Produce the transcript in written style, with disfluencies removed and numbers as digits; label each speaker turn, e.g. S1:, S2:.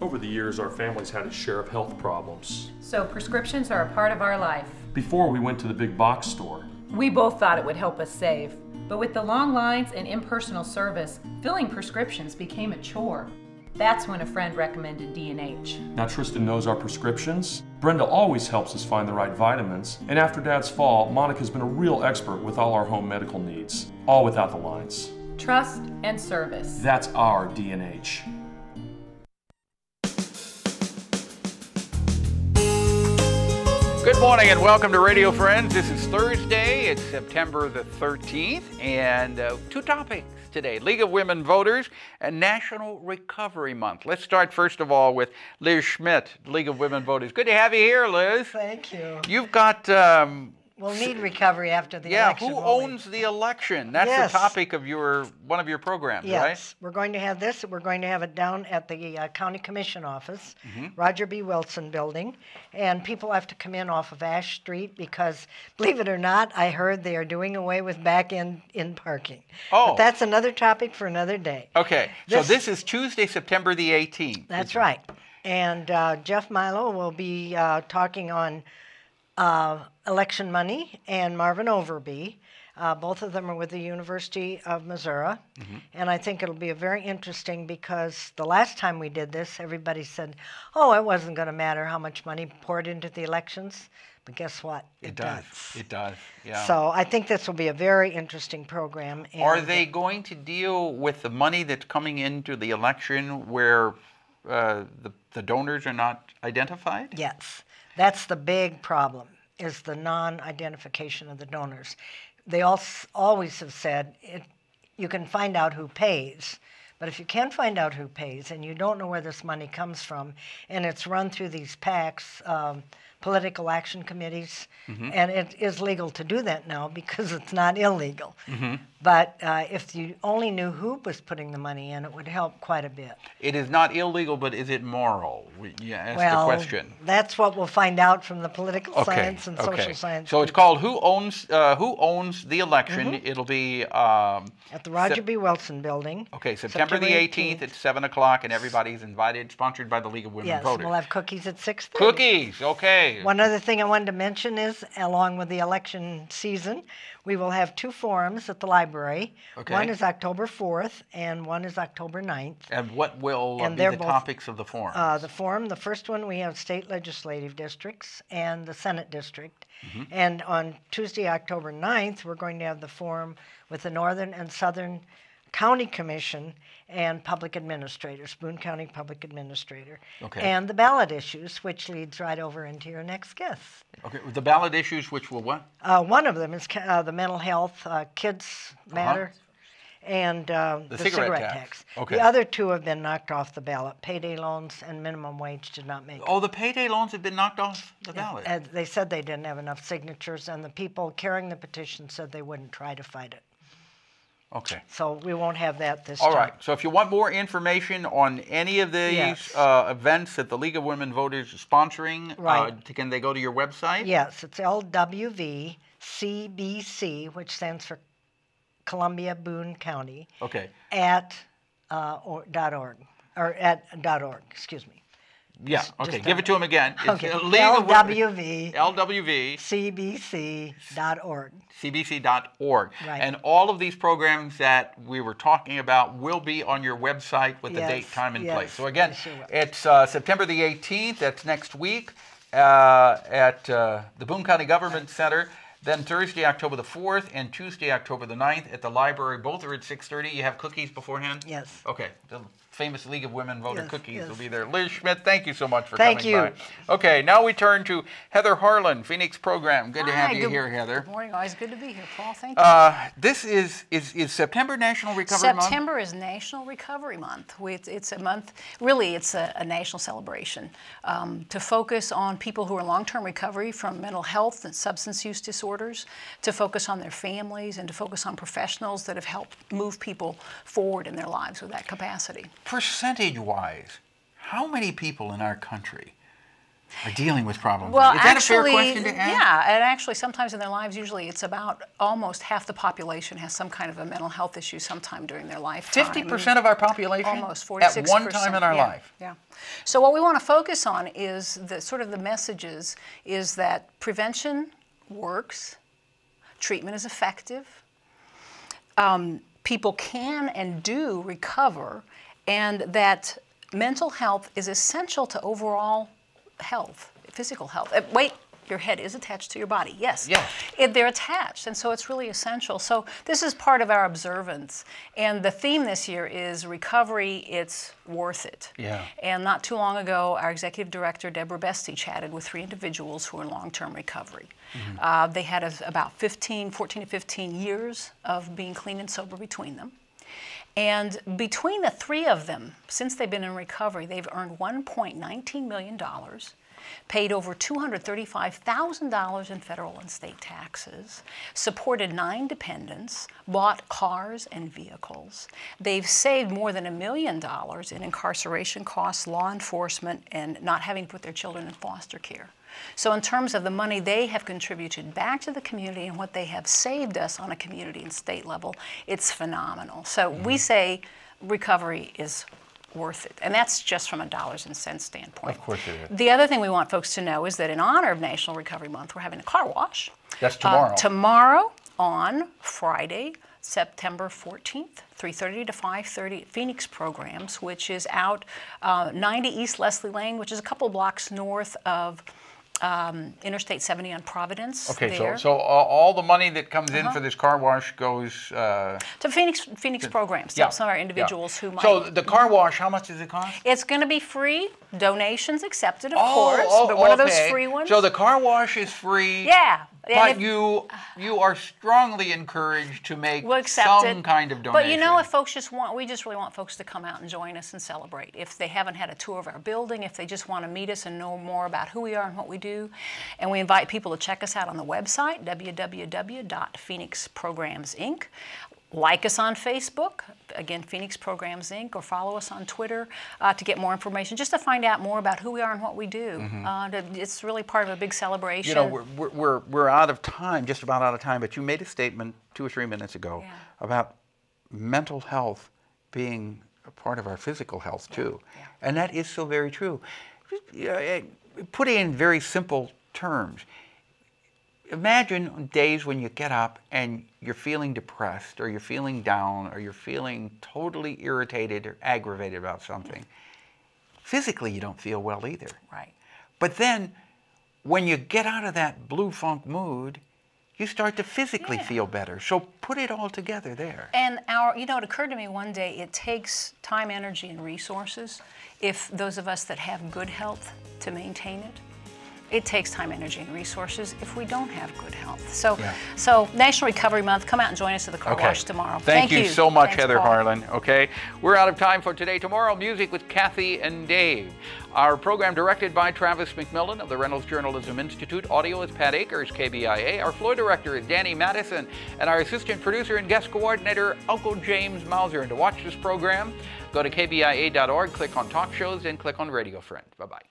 S1: Over the years, our family's had a share of health problems.
S2: So prescriptions are a part of our life.
S1: Before we went to the big box store.
S2: We both thought it would help us save. But with the long lines and impersonal service, filling prescriptions became a chore. That's when a friend recommended D&H.
S1: Now Tristan knows our prescriptions. Brenda always helps us find the right vitamins. And after Dad's fall, Monica's been a real expert with all our home medical needs. All without the lines.
S2: Trust and service.
S1: That's our D&H.
S3: Good morning and welcome to Radio Friends. This is Thursday, it's September the 13th, and two topics today, League of Women Voters and National Recovery Month. Let's start first of all with Liz Schmidt, League of Women Voters. Good to have you here, Liz.
S4: Thank you.
S3: You've got...
S4: we'll need recovery after the election.
S3: Yeah, who owns the election? That's the topic of one of your programs, right?
S4: Yes, we're going to have this. We're going to have it down at the County Commission office, Roger B. Wilson building, and people have to come in off of Ash Street because, believe it or not, I heard they are doing away with back-end parking.
S3: Oh.
S4: But that's another topic for another day.
S3: Okay, so this is Tuesday, September the 18th.
S4: That's right. And Jeff Milo will be talking on election money, and Marvin Overby. Both of them are with the University of Missouri. And I think it'll be a very interesting because the last time we did this, everybody said, oh, it wasn't going to matter how much money poured into the elections. But guess what?
S3: It does. It does, yeah.
S4: So I think this will be a very interesting program. And
S3: are they going to deal with the money that's coming into the election where the donors are not identified?
S4: Yes. That's the big problem, is the non-identification of the donors. They always have said you can find out who pays, but if you can't find out who pays and you don't know where this money comes from, and it's run through these PACs, political action committees, and it is legal to do that now because it's not illegal. But if you only knew who was putting the money in, it would help quite a bit.
S3: It is not illegal, but is it moral? Yeah, that's the question.
S4: That's what we'll find out from the political science and social science.
S3: So it's called Who Owns the Election. It'll be
S4: at the Roger B. Wilson building.
S3: Okay, September the 18th at 7 o'clock, and everybody's invited, sponsored by the League of Women Voters.
S4: Yes, we'll have cookies at 6:30.
S3: Cookies, okay.
S4: One other thing I wanted to mention is, along with the election season, we will have two forums at the library.
S3: Okay.
S4: One is October 4th, and one is October 9th.
S3: And what will be the topics of the forum?
S4: The first one, we have state legislative districts and the Senate district. And on Tuesday, October 9th, we're going to have the forum with the Northern and Southern County Commission and public administrators, Boone County Public Administrator, and the ballot issues, which leads right over into your next guest.
S3: Okay, the ballot issues, which will what?
S4: One of them is the mental health, kids matter, and the cigarette tax.
S3: Okay.
S4: The other two have been knocked off the ballot. Payday loans and minimum wage did not make it.
S3: Oh, the payday loans have been knocked off the ballot.
S4: They said they didn't have enough signatures, and the people carrying the petition said they wouldn't try to fight it.
S3: Okay.
S4: So we won't have that this time.
S3: All right. So if you want more information on any of these events that the League of Women Voters is sponsoring, can they go to your website?
S4: Yes, it's LWVCBC, which stands for Columbia Boone County.
S3: Okay.
S4: At .org, or at .org, excuse me.
S3: Yeah, okay, give it to them again.
S4: Okay,
S3: LWV.
S4: CBC.org.
S3: CBC.org.
S4: Right.
S3: And all of these programs that we were talking about will be on your website with the date, time, and place. So again, it's September the 18th, that's next week, at the Boone County Government Center. Then Thursday, October the 4th, and Tuesday, October the 9th at the library. Both are at 6:30. You have cookies beforehand?
S4: Yes.
S3: Okay. The famous League of Women Voter cookies will be there. Liz Schmidt, thank you so much for coming by.
S4: Thank you.
S3: Okay, now we turn to Heather Harlan, Phoenix Program. Good to have you here, Heather.
S5: Good morning. Always good to be here, Paul. Thank you.
S3: This is September National Recovery Month?
S5: September is National Recovery Month. It's a month, really it's a national celebration to focus on people who are in long-term recovery from mental health and substance use disorders, to focus on their families, and to focus on professionals that have helped move people forward in their lives with that capacity.
S3: Percentage-wise, how many people in our country Are dealing with problems.
S5: Well,
S3: is that
S5: actually,
S3: a fair question to ask?
S5: yeah, and actually sometimes in their lives, usually it's about almost half the population has some kind of a mental health issue sometime during their lifetime.
S3: 50% of our population?
S5: Almost 46%.
S3: At one time in our life?
S5: Yeah. So what we want to focus on is the sort of the messages is that prevention works, treatment is effective, people can and do recover, and that mental health is essential to overall health, physical health. Wait, your head is attached to your body. Yes.
S3: Yes.
S5: They're attached, and so it's really essential. So this is part of our observance. And the theme this year is recovery, it's worth it.
S3: Yeah.
S5: And not too long ago, our executive director, Deborah Bestie, chatted with 3 individuals who are in long-term recovery. They had about 14 to 15 years of being clean and sober between them. And between the 3 of them, since they've been in recovery, they've earned $1.19 million, paid over $235,000 in federal and state taxes, supported 9 dependents, bought cars and vehicles. They've saved more than $1 million in incarceration costs, law enforcement, and not having to put their children in foster care. So in terms of the money they have contributed back to the community and what they have saved us on a community and state level, it's phenomenal. So we say recovery is worth it. And that's just from a dollars and cents standpoint.
S3: Of course it is.
S5: The other thing we want folks to know is that in honor of National Recovery Month, we're having a car wash.
S3: That's tomorrow.
S5: Tomorrow on Friday, September 14th, 3:30 to 5:30 at Phoenix Programs, which is out 90 East Leslie Lane, which is a couple blocks north of Interstate 70 on Providence.
S3: Okay,
S5: there.
S3: so all the money that comes in for this car wash goes
S5: to Phoenix Programs.
S3: Yeah.
S5: Some of our individuals who might.
S3: So the car wash, how much does it cost?
S5: It's going to be free. Donations accepted, of course. But one of those free ones.
S3: So the car wash is free.
S5: Yeah.
S3: But you are strongly encouraged to make some kind of donation.
S5: But you know, if folks we just really want folks to come out and join us and celebrate. If they haven't had a tour of our building, if they just want to meet us and know more about who we are and what we do, and we invite people to check us out on the website, www.phoenixprogramsinc. Like us on Facebook, again, Phoenix Programs, Inc., or follow us on Twitter to get more information, just to find out more about who we are and what we do. It's really part of a big celebration.
S3: You know, we're out of time, just about out of time, but you made a statement 2 or 3 minutes ago about mental health being a part of our physical health, too.
S5: Yeah.
S3: And that is so very true. Put it in very simple terms. Imagine days when you get up and you're feeling depressed, or you're feeling down, or you're feeling totally irritated or aggravated about something. Physically, you don't feel well either.
S5: Right.
S3: But then, when you get out of that blue funk mood, you start to physically feel better. So put it all together there.
S5: And it occurred to me one day, it takes time, energy, and resources, if those of us that have good health, to maintain it. It takes time, energy, and resources if we don't have good health. So, National Recovery Month, come out and join us at the car wash tomorrow.
S3: Thank you so much,
S5: Thanks,
S3: Heather
S5: Paul.
S3: Harlan. Okay, we're out of time for today. Tomorrow, music with Kathy and Dave. Our program directed by Travis McMillen of the Reynolds Journalism Institute. Audio is Pat Akers, KBIA. Our floor director is Danny Matteson, and our assistant producer and guest coordinator, Uncle James Mauser. And to watch this program, go to kbia.org, click on Talk Shows, and click on Radio Friend. Bye-bye.